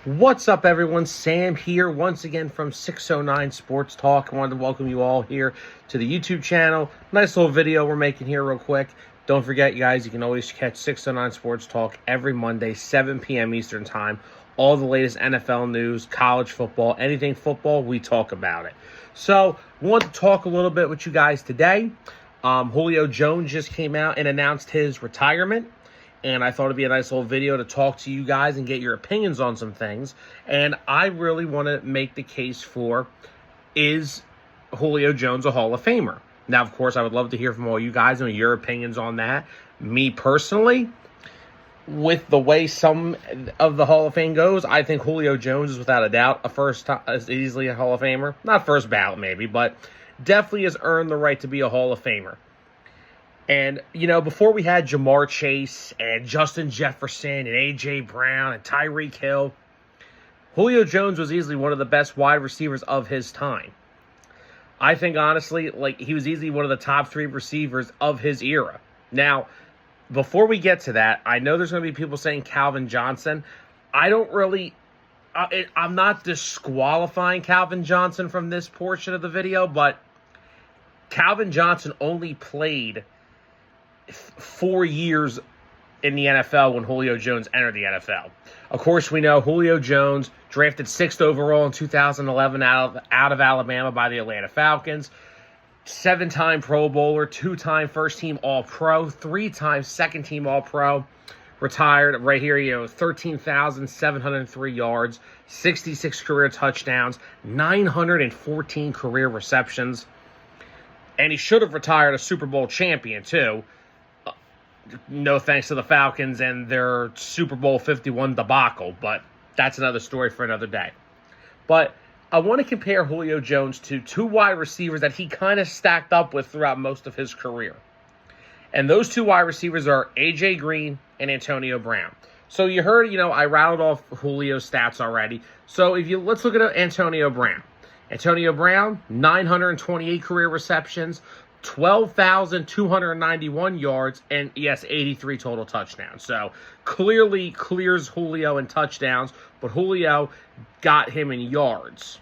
What's up, everyone? Sam here once again from 609 Sports Talk. I wanted to welcome you all here to the YouTube channel. Nice little video we're making here real quick. Don't forget, you guys, you can always catch 609 Sports Talk every Monday, 7 p.m. Eastern Time. All the latest NFL news, college football, anything football, we talk about it. So, I want to talk a little bit with you guys today. Julio Jones just came out and announced his retirement. And I thought it'd be a nice little video to talk to you guys and get your opinions on some things. And I really want to make the case for, is Julio Jones a Hall of Famer? Now, of course, I would love to hear from all you guys and your opinions on that. Me personally, with the way some of the Hall of Fame goes, I think Julio Jones is without a doubt is easily a Hall of Famer. Not first ballot maybe, but definitely has earned the right to be a Hall of Famer. And, you know, before we had Jamar Chase and Justin Jefferson and A.J. Brown and Tyreek Hill, Julio Jones was easily one of the best wide receivers of his time. I think, honestly, he was easily one of the top three receivers of his era. Now, before we get to that, I know there's going to be people saying Calvin Johnson. I'm not disqualifying Calvin Johnson from this portion of the video, but Calvin Johnson only played 4 years in the NFL when Julio Jones entered the NFL. Of course, we know Julio Jones drafted 6th overall in 2011 out of Alabama by the Atlanta Falcons. 7-time Pro Bowler, 2-time first-team All-Pro, 3-time second-team All-Pro. Retired right here, 13,703 yards, 66 career touchdowns, 914 career receptions. And he should have retired a Super Bowl champion, too. No thanks to the Falcons and their Super Bowl 51 debacle, but that's another story for another day. But I want to compare Julio Jones to two wide receivers that he kind of stacked up with throughout most of his career. And those two wide receivers are A.J. Green and Antonio Brown. So you heard, I rattled off Julio's stats already. So let's look at Antonio Brown. Antonio Brown, 928 career receptions, 12,291 yards, and yes, 83 total touchdowns. So clearly clears Julio in touchdowns, but Julio got him in yards.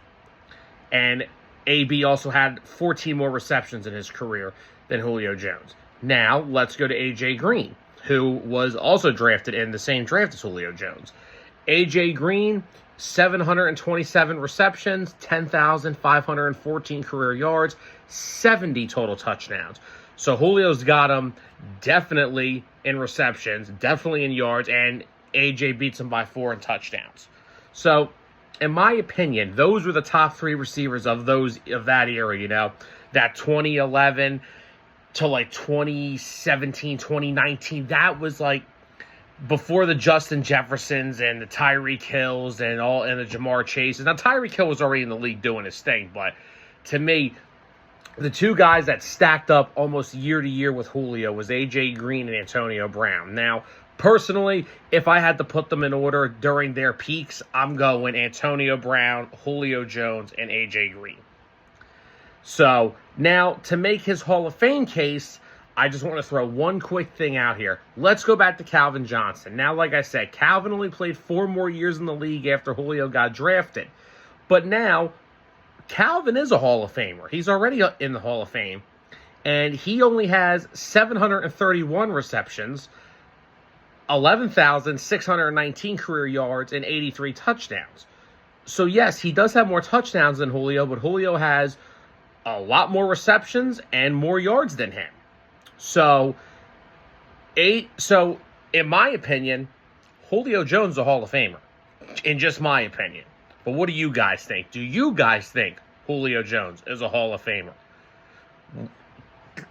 And AB also had 14 more receptions in his career than Julio Jones. Now, let's go to A.J. Green, who was also drafted in the same draft as Julio Jones. A.J. Green, 727 receptions, 10,514 career yards, 70 total touchdowns. So Julio's got him definitely in receptions, definitely in yards, and AJ beats him by 4 in touchdowns. So, in my opinion, those were the top three receivers of that era, that 2011 to 2017, 2019. That was before the Justin Jeffersons and the Tyreek Hills and the Jamar Chases. Now, Tyreek Hill was already in the league doing his thing, but to me, the two guys that stacked up almost year to year with Julio was A.J. Green and Antonio Brown. Now, personally, if I had to put them in order during their peaks, I'm going Antonio Brown, Julio Jones, and A.J. Green. So, now, to make his Hall of Fame case, I just want to throw one quick thing out here. Let's go back to Calvin Johnson. Now, like I said, Calvin only played 4 more years in the league after Julio got drafted. But now, Calvin is a Hall of Famer. He's already in the Hall of Fame. And he only has 731 receptions, 11,619 career yards, and 83 touchdowns. So, yes, he does have more touchdowns than Julio, but Julio has a lot more receptions and more yards than him. So, in my opinion, Julio Jones is a Hall of Famer. In just my opinion. But what do you guys think? Do you guys think Julio Jones is a Hall of Famer?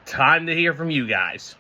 Time to hear from you guys.